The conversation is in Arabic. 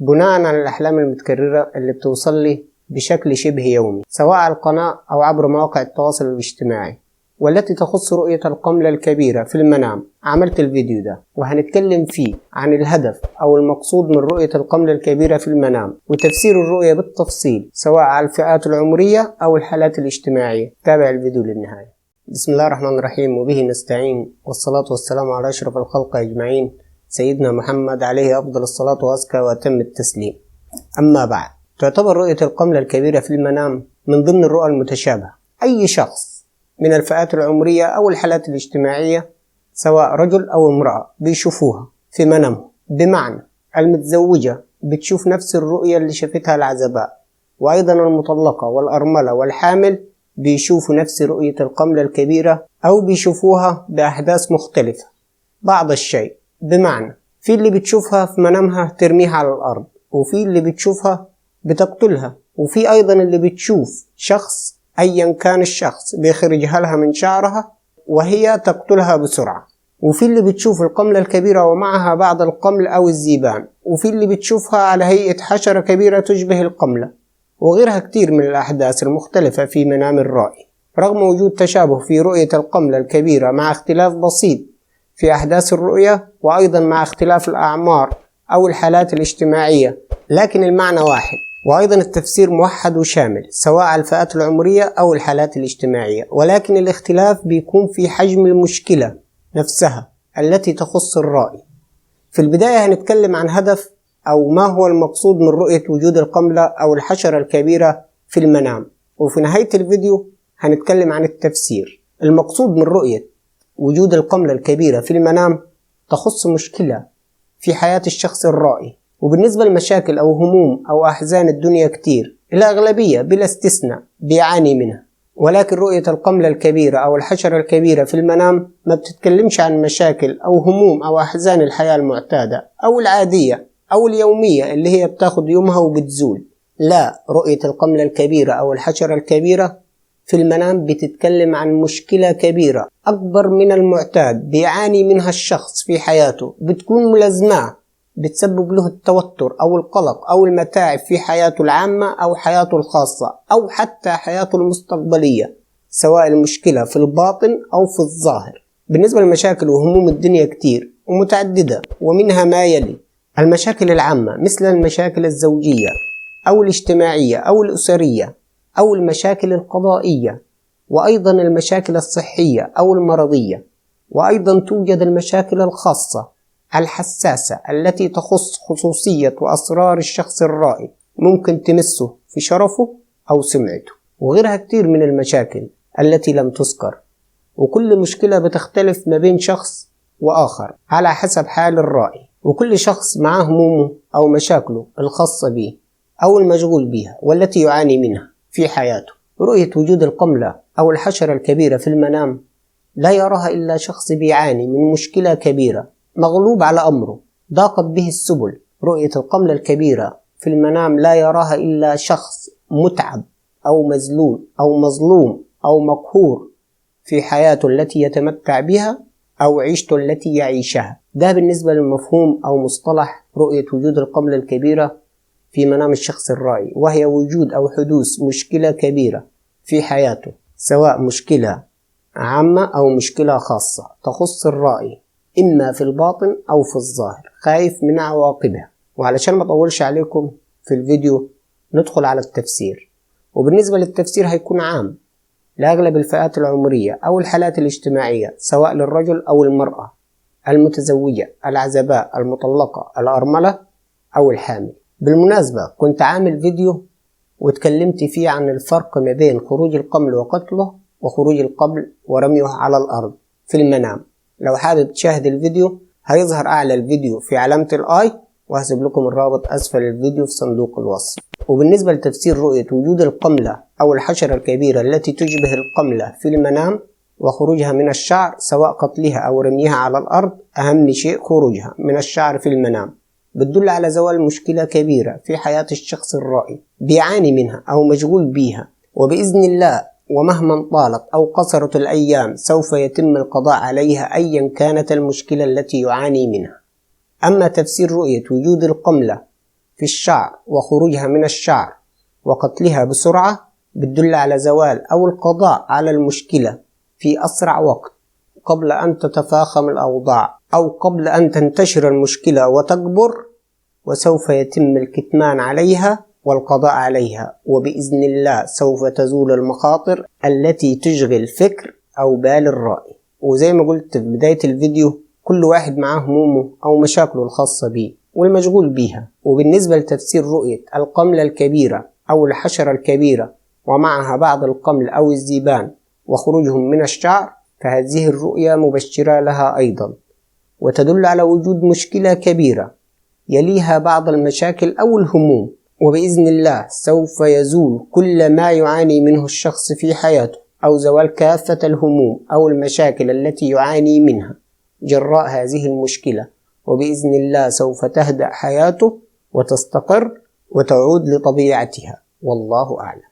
بناء على الأحلام المتكررة اللي بتوصل لي بشكل شبه يومي سواء على القناة أو عبر مواقع التواصل الاجتماعي، والتي تخص رؤية القملة الكبيرة في المنام. عملت الفيديو ده وهنتكلم فيه عن الهدف أو المقصود من رؤية القملة الكبيرة في المنام وتفسير الرؤية بالتفصيل سواء على الفئات العمرية أو الحالات الاجتماعية. تابع الفيديو للنهاية. بسم الله الرحمن الرحيم، وبه نستعين، والصلاة والسلام على أشرف الخلق أجمعين، سيدنا محمد عليه أفضل الصلاة وأزكى وأتم التسليم. أما بعد، تعتبر رؤية القملة الكبيرة في المنام من ضمن الرؤى المتشابهة. أي شخص من الفئات العمرية أو الحالات الاجتماعية سواء رجل أو امرأة بيشوفوها في منامهم، بمعنى المتزوجة بتشوف نفس الرؤية اللي شافتها العزباء، وأيضا المطلقة والأرملة والحامل بيشوفوا نفس رؤية القملة الكبيرة أو بيشوفوها بأحداث مختلفة بعض الشيء. بمعنى في اللي بتشوفها في منامها ترميها على الأرض، وفي اللي بتشوفها بتقتلها، وفي أيضا اللي بتشوف شخص أيا كان الشخص بيخرجها لها من شعرها وهي تقتلها بسرعة، وفي اللي بتشوف القملة الكبيرة ومعها بعض القمل أو الذيبان، وفي اللي بتشوفها على هيئة حشرة كبيرة تشبه القملة، وغيرها كتير من الأحداث المختلفة في منام الرائي. رغم وجود تشابه في رؤية القملة الكبيرة مع اختلاف بسيط في أحداث الرؤية، وأيضا مع اختلاف الأعمار أو الحالات الاجتماعية، لكن المعنى واحد، وأيضا التفسير موحد وشامل سواء على الفئات العمرية أو الحالات الاجتماعية، ولكن الاختلاف بيكون في حجم المشكلة نفسها التي تخص الرائي. في البداية هنتكلم عن هدف أو ما هو المقصود من رؤية وجود القملة أو الحشرة الكبيرة في المنام، وفي نهاية الفيديو هنتكلم عن التفسير. المقصود من رؤية وجود القملة الكبيرة في المنام تخص مشكلة في حياة الشخص الرائي، وبالنسبة لمشاكل أو هموم أو أحزان الدنيا كتير الأغلبية بلا استثناء بيعاني منها. ولكن رؤية القملة الكبيرة أو الحشرة الكبيرة في المنام ما بتتكلمش عن مشاكل أو هموم أو أحزان الحياة المعتادة أو العادية أو اليومية اللي هي بتاخد يومها وبتزول. لا، رؤية القملة الكبيرة أو الحشرة الكبيرة في المنام بتتكلم عن مشكلة كبيرة أكبر من المعتاد بيعاني منها الشخص في حياته، بتكون ملازمة بتسبب له التوتر أو القلق أو المتاعب في حياته العامة أو حياته الخاصة أو حتى حياته المستقبلية، سواء المشكلة في الباطن أو في الظاهر. بالنسبة للمشاكل وهموم الدنيا كتير ومتعددة، ومنها ما يلي: المشاكل العامة مثل المشاكل الزوجية أو الاجتماعية أو الأسرية أو المشاكل القضائية، وأيضا المشاكل الصحية أو المرضية، وأيضا توجد المشاكل الخاصة الحساسة التي تخص خصوصية وأسرار الشخص الرائي، ممكن تمسه في شرفه أو سمعته، وغيرها كتير من المشاكل التي لم تذكر. وكل مشكلة بتختلف ما بين شخص وآخر على حسب حال الرائي، وكل شخص معه همومه أو مشاكله الخاصة به أو المشغول بها والتي يعاني منها في حياته. رؤية وجود القملة أو الحشرة الكبيرة في المنام لا يراها إلا شخص بيعاني من مشكلة كبيرة، مغلوب على أمره، ضاقت به السبل. رؤية القملة الكبيرة في المنام لا يراها إلا شخص متعب أو مذلول أو مظلوم أو مقهور في حياته التي يتمتع بها أو عيشته التي يعيشها. ده بالنسبة للمفهوم أو مصطلح رؤية وجود القملة الكبيرة في منام الشخص الرائي، وهي وجود أو حدوث مشكلة كبيرة في حياته، سواء مشكلة عامة أو مشكلة خاصة تخص الرائي، إما في الباطن أو في الظاهر، خايف من عواقبها. وعلشان ما أطولش عليكم في الفيديو ندخل على التفسير. وبالنسبة للتفسير هيكون عام لأغلب الفئات العمرية أو الحالات الاجتماعية، سواء للرجل أو المرأة، المتزوجة، العزباء، المطلقة، الأرملة أو الحامل. بالمناسبة كنت عامل فيديو واتكلمت فيه عن الفرق ما بين خروج القمل وقتله وخروج القمل ورميه على الأرض في المنام. لو حابب تشاهد الفيديو هيظهر أعلى الفيديو في علامة الآي، وهسيب لكم الرابط أسفل الفيديو في صندوق الوصف. وبالنسبة لتفسير رؤية وجود القملة أو الحشرة الكبيرة التي تشبه القملة في المنام وخروجها من الشعر، سواء قتلها أو رميها على الأرض، أهم شيء خروجها من الشعر في المنام، بتدل على زوال مشكلة كبيرة في حياة الشخص الرائي بيعاني منها أو مشغول بيها، وبإذن الله ومهما طالت أو قصرت الأيام سوف يتم القضاء عليها أيا كانت المشكلة التي يعاني منها. أما تفسير رؤية وجود القملة في الشعر وخروجها من الشعر وقتلها بسرعة بتدل على زوال أو القضاء على المشكلة في أسرع وقت قبل أن تتفاقم الأوضاع أو قبل أن تنتشر المشكلة وتكبر، وسوف يتم الكتمان عليها والقضاء عليها، وبإذن الله سوف تزول المخاطر التي تشغل فكر أو بال الرائي. وزي ما قلت في بداية الفيديو، كل واحد معاه همومه أو مشاكله الخاصة به والمشغول بيها. وبالنسبة لتفسير رؤية القملة الكبيرة أو الحشرة الكبيرة ومعها بعض القمل أو الذيبان وخروجهم من الشعر، فهذه الرؤية مبشرة لها أيضا، وتدل على وجود مشكلة كبيرة يليها بعض المشاكل أو الهموم، وبإذن الله سوف يزول كل ما يعاني منه الشخص في حياته، أو زوال كافة الهموم أو المشاكل التي يعاني منها جراء هذه المشكلة، وبإذن الله سوف تهدأ حياته وتستقر وتعود لطبيعتها، والله أعلم.